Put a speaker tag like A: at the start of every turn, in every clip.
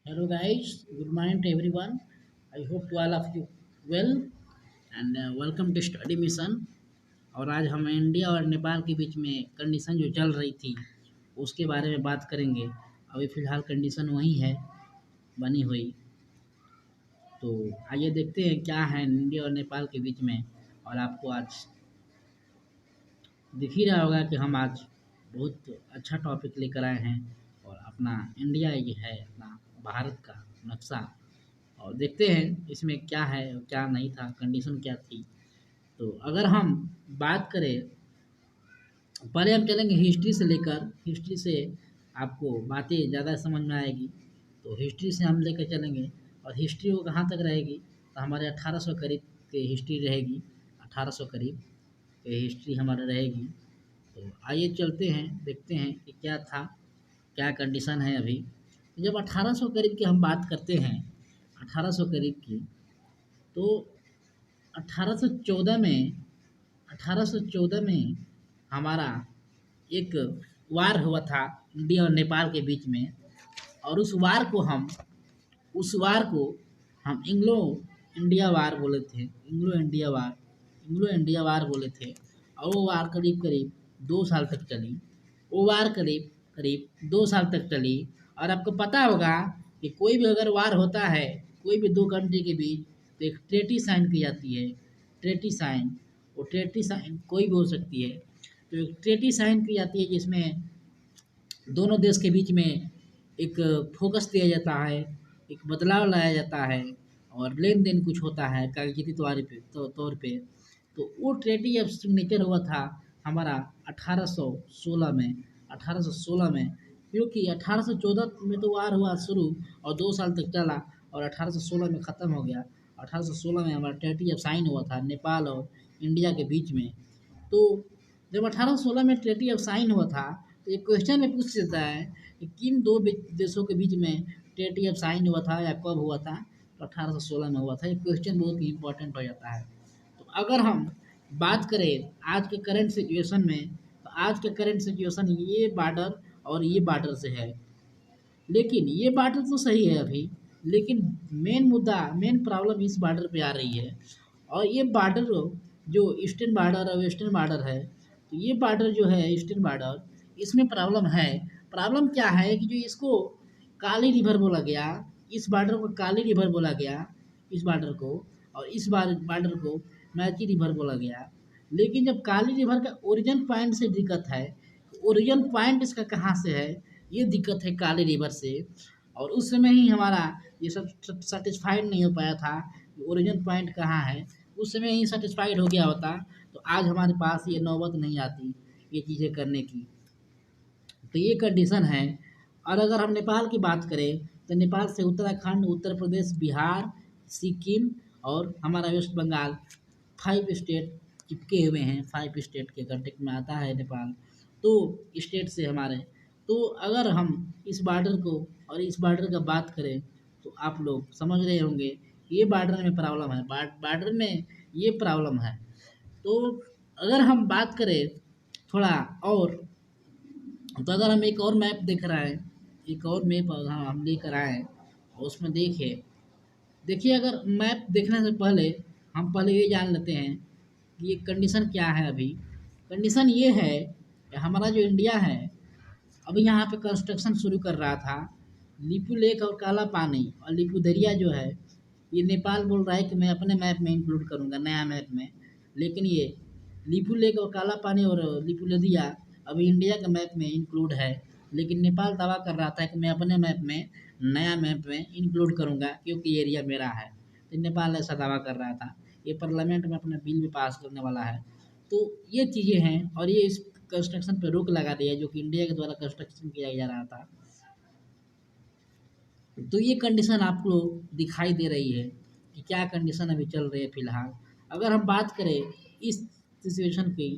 A: Hello guys, good morning to everyone. I hope to all of you well and welcome to Study Mission। और आज हम India और नेपाल के बीच में condition जो चल रही थी उसके बारे में बात करेंगे। अभी फ़िलहाल कंडीशन वही है बनी हुई। तो आइए देखते हैं क्या है इंडिया और नेपाल के बीच में। और आपको आज दिख ही रहा होगा कि हम आज बहुत अच्छा टॉपिक लेकर आए हैं और अपना इंडिया ये है अपना भारत का नक्शा। और देखते हैं इसमें क्या है और क्या नहीं था, कंडीशन क्या थी। तो अगर हम बात करें, पहले हम चलेंगे हिस्ट्री से लेकर। हिस्ट्री से आपको बातें ज़्यादा समझ में आएगी, तो हिस्ट्री से हम लेकर चलेंगे। और हिस्ट्री वो कहाँ तक रहेगी, तो हमारे 1800 करीब के हिस्ट्री रहेगी। 1800 करीब के हिस्ट्री हमारे रहेगी। तो आइए चलते हैं, देखते हैं कि क्या था, क्या कंडीशन है अभी। जब 1800 करीब की हम बात करते हैं, 1800 करीब की, तो 1814 में 1814 में हमारा एक वार हुआ था इंडिया और नेपाल के बीच में। और उस वार को हम इंडिया वार बोले थे। इंग्लो इंडिया वार बोले थे। और वो वार करीब करीब 2 साल तक चली। वो वार करीब करीब 2 साल तक चली। और आपको पता होगा कि कोई भी अगर वार होता है कोई भी दो कंट्री के बीच, तो एक ट्रेटी साइन की जाती है। ट्रेटी साइन, वो ट्रेटी साइन कोई भी हो सकती है। तो एक ट्रेटी साइन की जाती है जिसमें दोनों देश के बीच में एक फोकस दिया जाता है, एक बदलाव लाया जाता है और लेन देन कुछ होता है कागजी तौर पे। तो वो ट्रेटी जब सिग्नेचर हुआ था हमारा 1816 में। 1816 में, क्योंकि 1814 में तो वार हुआ शुरू और 2 साल तक चला और 1816 में ख़त्म हो गया। 1816 में हमारा ट्रेटी जब साइन हुआ था नेपाल और इंडिया के बीच में। तो जब 1816 में ट्रेटी जब साइन हुआ था, तो एक क्वेश्चन में पूछ देता है कि किन दो देशों के बीच में ट्रेटी जब साइन हुआ था या कब हुआ था, तो 1816 में हुआ था। ये क्वेश्चन बहुत ही इंपॉर्टेंट हो जाता है। तो अगर हम बात करें आज के करंट सिचुएशन में, तो आज के करंट सिचुएशन ये बॉर्डर और ये बॉर्डर से है। लेकिन ये बॉर्डर तो सही है अभी, लेकिन मेन प्रॉब्लम इस बॉर्डर पे आ रही है। और ये बॉर्डर जो ईस्टर्न बॉर्डर और वेस्टर्न बॉर्डर है, तो ये बॉर्डर जो है ईस्टर्न बॉर्डर, इसमें प्रॉब्लम है। प्रॉब्लम क्या है कि जो इसको काली रिवर बोला गया, इस बॉर्डर को काली रिवर बोला गया इस बॉर्डर को, और इस बॉर्डर को मैची रिवर बोला गया। लेकिन जब काली रिवर का ओरिजिन पॉइंट से दिक्कत है, ओरिजिन पॉइंट इसका कहाँ से है, ये दिक्कत है काली रिवर से। और उस समय ही हमारा ये सब सेटिस्फाइड नहीं हो पाया था कि ओरिजिन पॉइंट कहाँ है। उस समय ही सेटिस्फाइड हो गया होता तो आज हमारे पास ये नौबत नहीं आती ये चीज़ें करने की। तो ये कंडीशन है। और अगर हम नेपाल की बात करें, तो नेपाल से उत्तराखंड, उत्तर प्रदेश, बिहार, सिक्किम और हमारा वेस्ट बंगाल, 5 स्टेट चिपके हुए हैं। 5 स्टेट के कांटेक्ट में आता है नेपाल। तो स्टेट से हमारे, तो अगर हम इस बॉर्डर को और इस बॉर्डर का बात करें, तो आप लोग समझ रहे होंगे ये बॉर्डर में प्रॉब्लम है, बॉर्डर में ये प्रॉब्लम है। तो अगर हम बात करें थोड़ा और, तो अगर हम एक और मैप देख रहा है, एक और मैप अगर हम लेकर आए और उसमें देखिए अगर मैप देखने से पहले हम पहले ये जान लेते हैं कि ये कंडीशन क्या है अभी। कंडीशन ये है कि हमारा जो इंडिया है अभी यहाँ पे कंस्ट्रक्शन शुरू कर रहा था। लिपू लेक और काला पानी और लिपू दरिया जो है, ये नेपाल बोल रहा है कि मैं अपने मैप में इंक्लूड करूँगा, नया मैप में। लेकिन ये लिपू लेक और काला पानी और लिपू नदिया अभी इंडिया के मैप में इंक्लूड है। लेकिन नेपाल दावा कर रहा था कि मैं अपने मैप में, नया मैप में इंक्लूड करूँगा क्योंकि ये एरिया मेरा है। तो नेपाल ऐसा दावा कर रहा था। ये पार्लियामेंट में अपना बिल भी पास करने वाला है। तो ये चीज़ें हैं और ये इस कंस्ट्रक्शन पे रोक लगा दिया है जो कि इंडिया के द्वारा कंस्ट्रक्शन किया जा रहा था। तो ये कंडीशन आपको दिखाई दे रही है कि क्या कंडीशन अभी चल रही है फ़िलहाल। अगर हम बात करें इस सिचुएशन की,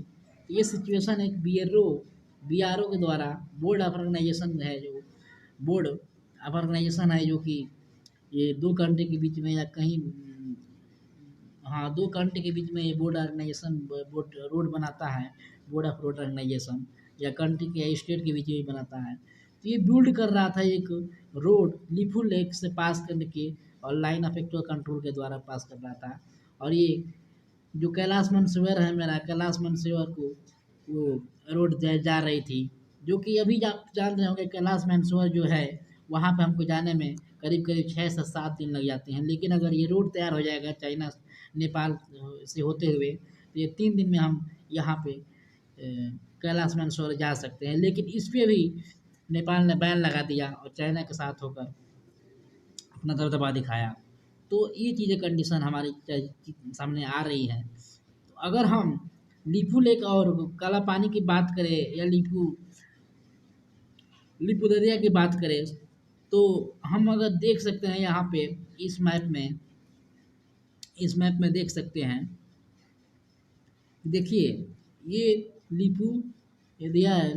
A: ये सिचुएशन एक बीआरओ के द्वारा बोर्ड ऑफ ऑर्गेनाइजेशन है, जो बोर्ड ऑफ ऑर्गेनाइजेशन है जो कि ये दो कंट्री के बीच में या कहीं, हाँ, दो कंट्री के बीच में ये बोर्ड ऑर्गेनाइजेशन बोर्ड रोड बनाता है। बोर्ड ऑफ रोड ऑर्गेनाइजेशन या कंट्री के या स्टेट के बीच में बनाता है। तो ये बिल्ड कर रहा था एक रोड लिपू लेक से पास करने के, और लाइन ऑफ एक्चुअल कंट्रोल के द्वारा पास कर रहा था। और ये जो कैलाश मानसरोवर है मेरा, कैलाश मानसरोवर को वो रोड जा रही थी, जो कि अभी आप जान रहे होंगे कैलाश मानसरोवर जो है वहाँ पे हमको जाने में करीब करीब 6 से 7 दिन लग जाते हैं। लेकिन अगर ये रोड तैयार हो जाएगा चाइना नेपाल से होते हुए, तो ये 3 दिन में हम यहाँ पे कैलाश मानसरोवर जा सकते हैं। लेकिन इस पे भी नेपाल ने बैन लगा दिया और चाइना के साथ होकर अपना दबदबा दिखाया। तो ये चीज़ें कंडीशन हमारी सामने आ रही है। तो अगर हम लिपू लेक और काला पानी की बात करें या लिपू दरिया की बात करें, तो हम अगर देख सकते हैं यहाँ पे इस मैप में देख सकते हैं। देखिए ये लिपू एरिया है,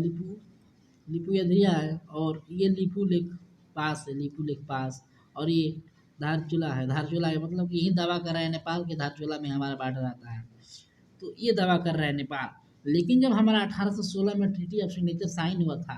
A: लिपू एरिया है, और ये लिपू लेक पास है, लिपू लेक पास। और ये धारचूला है, धारचूला है मतलब कि यही दावा कर रहा है नेपाल के धारचूला में हमारा बॉर्डर आता है। तो ये दावा कर रहा है नेपाल। लेकिन जब हमारा 1816 में ट्रीटी ऑफ सिग्नेचर साइन हुआ था,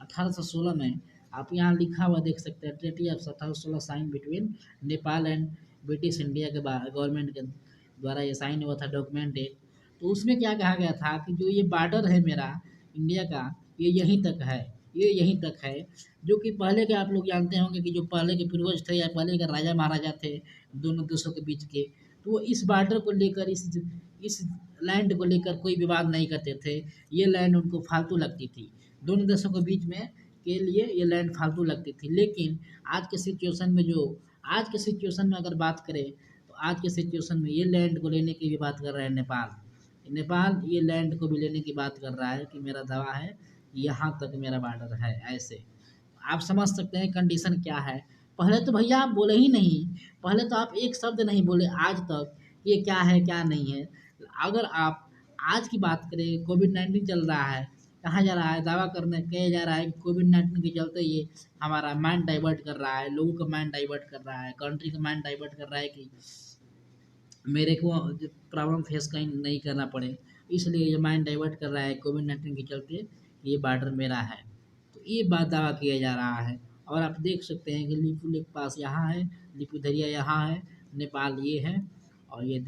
A: 1816 में आप यहाँ लिखा हुआ देख सकते हैं, treaty of 1816 sign between Nepal and British India के गवर्नमेंट के द्वारा ये साइन हुआ था डॉक्यूमेंट एक। तो उसमें क्या कहा गया था कि जो ये बॉर्डर है मेरा इंडिया का, ये यहीं तक है, ये यहीं तक है। जो कि पहले के आप लोग जानते होंगे कि जो पहले के पूर्वज थे या पहले के राजा महाराजा थे दोनों देशों के बीच के, तो वो इस बॉर्डर को लेकर इस लैंड को लेकर कोई विवाद नहीं करते थे। ये लैंड उनको फालतू लगती थी, दोनों देशों के बीच में के लिए ये लैंड फालतू लगती थी। लेकिन आज के सिचुएशन में अगर बात करें, तो आज के सिचुएशन में ये लैंड को लेने की भी बात कर रहा है नेपाल ये लैंड को भी लेने की बात कर रहा है कि मेरा दावा है यहाँ तक मेरा बॉर्डर है। ऐसे आप समझ सकते हैं कंडीशन क्या है। पहले तो भैया आप बोले ही नहीं, पहले तो आप एक शब्द नहीं बोले आज तक ये क्या है क्या नहीं है। अगर आप आज की बात करें, कोविड-19 चल रहा है, कहा जा रहा है, दावा किया जा रहा है कि कोविड-19 के चलते ये हमारा माइंड डाइवर्ट कर रहा है, लोगों का माइंड डाइवर्ट कर रहा है, कंट्री का माइंड डाइवर्ट कर रहा है कि मेरे को प्रॉब्लम फेस कहीं नहीं करना पड़े, इसलिए ये माइंड डाइवर्ट कर रहा है कोविड-19 के चलते ये बॉर्डर मेरा है। तो ये बात दावा किया जा रहा है। और आप देख सकते हैं कि लिपू लेक पास यहाँ है, लिपू दरिया यहाँ है, नेपाल ये है, और ये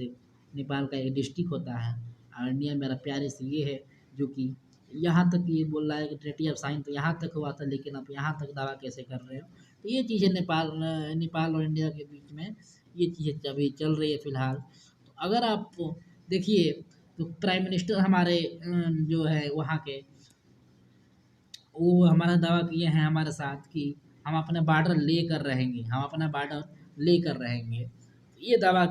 A: नेपाल का एक डिस्ट्रिक्ट होता है। और इंडिया मेरा प्यारे से ये है, जो कि यहाँ तक ये बोल रहा है कि ट्रीटी ऑफ साइन तो यहाँ तक हुआ था, लेकिन आप यहाँ तक दावा कैसे कर रहे हो। तो ये चीज़ें नेपाल और इंडिया के बीच में ये चीज़ें अभी चल रही है फ़िलहाल। तो अगर आप देखिए, तो प्राइम मिनिस्टर हमारे जो है वहाँ के, वो हमारा दावा किए हैं हमारे साथ कि हम अपना बॉर्डर लेकर रहेंगे, हम अपना बॉर्डर लेकर रहेंगे। ये दावा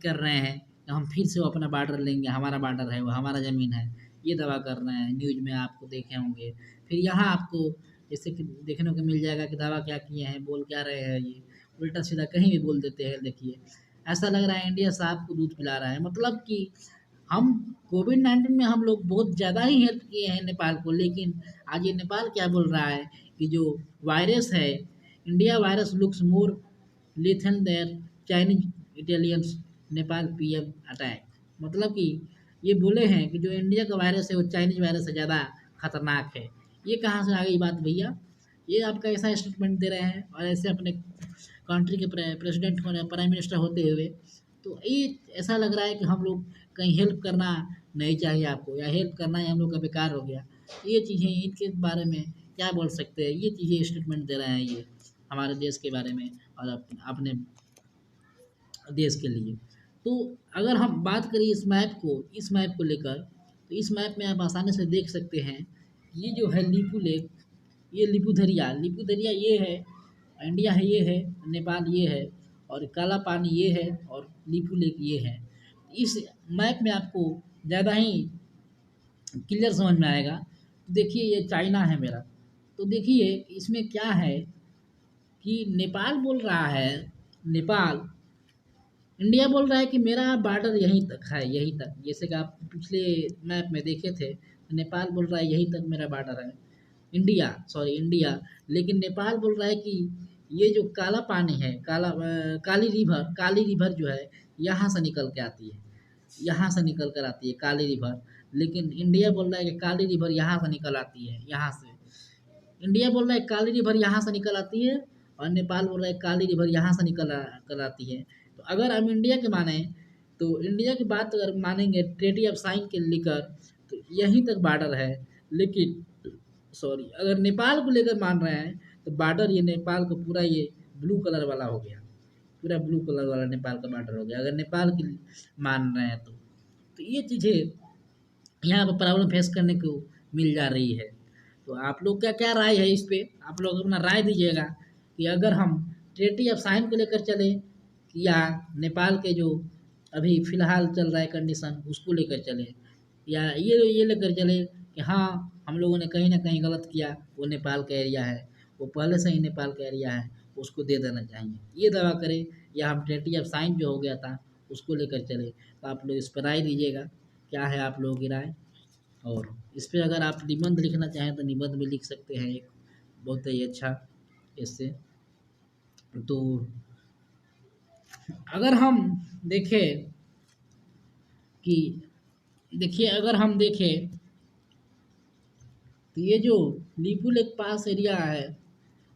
A: कर रहे हैं कि हम फिर से वो अपना बॉर्डर लेंगे, हमारा बॉर्डर है वो, हमारा ज़मीन है, ये दावा कर रहे हैं। न्यूज़ में आपको देखे होंगे। फिर यहाँ आपको जैसे कि देखने को मिल जाएगा कि दावा क्या किए हैं, बोल क्या रहे हैं, ये उल्टा सीधा कहीं भी बोल देते हैं। देखिए ऐसा लग रहा है इंडिया सांप को दूध पिला रहा है। मतलब कि हम कोविड-19 में हम लोग बहुत ज़्यादा ही हेल्प किए हैं नेपाल को, लेकिन आज ये नेपाल क्या बोल रहा है कि जो वायरस है, India virus looks more lethal there Chinese Italians Nepal PM attack. मतलब कि ये बोले हैं कि जो इंडिया का वायरस है वो चाइनीज वायरस से ज़्यादा खतरनाक है। ये कहाँ से आ गई बात भैया? ये आपका ऐसा स्टेटमेंट दे रहे हैं और ऐसे अपने कंट्री के प्रेसिडेंट होने, प्राइम मिनिस्टर होते हुए। तो ये ऐसा लग रहा है कि हम लोग कहीं हेल्प करना नहीं चाहिए आपको, या हेल्प करना ही हम लोग का बेकार हो गया। ये चीज़ें इनके बारे में क्या बोल सकते हैं? ये चीज़ें स्टेटमेंट दे रहे हैं ये हमारे देश के बारे में और अपने देश के लिए। तो अगर हम बात करें इस मैप को लेकर, तो इस मैप में आप आसानी से देख सकते हैं, ये जो है लिपू लेक, ये लिपू दरिया ये है, इंडिया है ये है, नेपाल ये है, और काला पानी ये है, और लिपू लेक ये है। इस मैप में आपको ज़्यादा ही क्लियर समझ में आएगा। तो देखिए ये चाइना है मेरा, तो देखिए इसमें क्या है कि नेपाल बोल रहा है, नेपाल इंडिया बोल रहा है कि मेरा बॉर्डर यहीं तक है, यहीं तक। जैसे कि आप पिछले मैप में देखे थे, नेपाल बोल रहा है यहीं तक मेरा बॉर्डर है, इंडिया। लेकिन नेपाल बोल रहा है कि ये जो काला पानी है, काली रिवर जो है यहाँ से निकल के आती है, यहाँ से निकल कर आती है काली रिवर। लेकिन इंडिया बोल रहा है कि काली रिवर यहाँ से निकल आती है, यहाँ से इंडिया बोल रहा है काली रिवर यहाँ से निकल आती है और नेपाल बोल रहा है काली रिवर यहाँ से निकल आती है। तो अगर हम इंडिया के माने तो इंडिया की बात अगर मानेंगे ट्रेटी ऑफ साइन के लेकर तो यहीं तक बॉर्डर है। लेकिन सॉरी अगर नेपाल को लेकर मान रहे हैं तो बॉर्डर ये नेपाल का पूरा ये ब्लू कलर वाला हो गया, पूरा ब्लू कलर वाला नेपाल का बॉर्डर हो गया अगर नेपाल की मान रहे हैं तो ये चीज़ें यहाँ पर प्रॉब्लम फेस करने को मिल जा रही है। तो आप लोग क्या क्या राय है इस पे, आप लोग अपना राय दीजिएगा कि अगर हम ट्रेटी ऑफ साइन को लेकर चले या नेपाल के जो अभी फ़िलहाल चल रहा है कंडीशन उसको लेकर चले, या ये लेकर चले कि हाँ हम लोगों ने कहीं ना कहीं गलत किया, वो नेपाल का एरिया है, वो पहले से ही नेपाल का एरिया है, उसको दे देना चाहिए, ये दावा करें, या हम ट्रेटी ऑफ साइन जो हो गया था उसको लेकर चले। तो आप लोग इस पर राय दीजिएगा, क्या है आप लोगों की राय। और इस पे अगर आप निबंध लिखना चाहें तो निबंध भी लिख सकते हैं, एक बहुत ही अच्छा इससे। तो अगर हम देखें कि देखिए अगर हम देखें तो ये जो लीपू लेक पास एरिया है,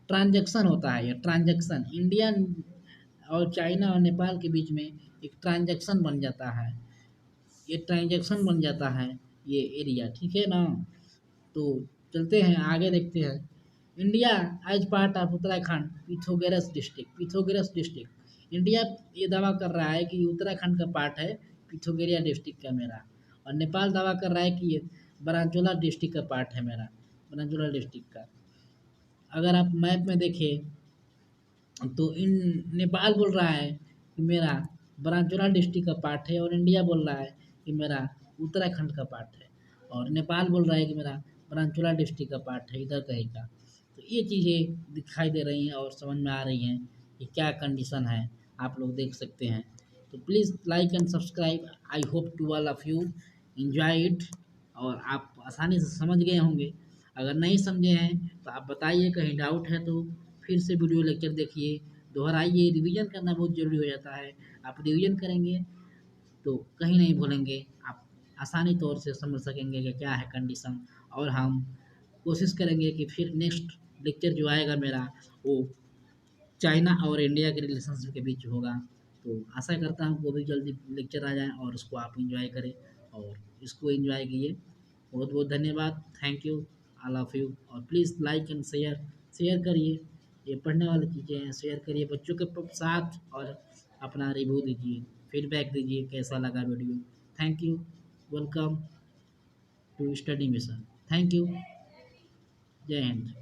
A: ट्रांजैक्शन होता है, ये ट्रांजैक्शन इंडिया और चाइना और नेपाल के बीच में एक ट्रांजैक्शन बन जाता है, ये ट्रांजैक्शन बन जाता है ये एरिया, ठीक है ना। तो चलते हैं आगे, देखते हैं। India as part of Uttarakhand Pithoragarh district India ये दावा कर रहा है कि उत्तराखंड का पार्ट है पिथोगेरिया डिस्ट्रिक्ट का मेरा, और नेपाल दावा कर रहा है कि ये बरांचोला डिस्ट्रिक्ट का पार्ट है मेरा, बरांचोला डिस्ट्रिक्ट का। अगर आप मैप में देखें तो इन नेपाल बोल रहा है कि मेरा बरांचोला डिस्ट्रिक्ट का पार्ट है, और इंडिया बोल रहा है कि मेरा उत्तराखंड का पार्ट है, और नेपाल बोल रहा है कि मेरा बरांचोला डिस्ट्रिक्ट का पार्ट है इधर कहीं का। तो ये चीज़ें दिखाई दे रही हैं और समझ में आ रही हैं कि क्या कंडीशन है, आप लोग देख सकते हैं। तो please like and subscribe, I hope to all of you enjoy it, और आप आसानी से समझ गए होंगे। अगर नहीं समझे हैं तो आप बताइए, कहीं डाउट है तो फिर से वीडियो लेक्चर देखिए, दोहराइए, रिवीजन करना बहुत ज़रूरी हो जाता है। आप रिवीजन करेंगे तो कहीं नहीं भूलेंगे, आप आसानी तौर से समझ सकेंगे कि क्या है कंडीशन। और हम कोशिश करेंगे कि फिर नेक्स्ट लेक्चर जो आएगा मेरा वो चाइना और इंडिया के रिलेशनशिप के बीच होगा। तो आशा करता हूँ वो भी जल्दी लेक्चर आ जाए और उसको आप एंजॉय करें और इसको एंजॉय कीजिए। बहुत बहुत धन्यवाद, thank you, I love you. और प्लीज़ लाइक एंड शेयर करिए, ये पढ़ने वाली चीज़ें हैं, शेयर करिए बच्चों के साथ, और अपना रिव्यू दीजिए, फीडबैक दीजिए कैसा लगा video. Thank you, welcome to study mission, thank you, जय हिंद।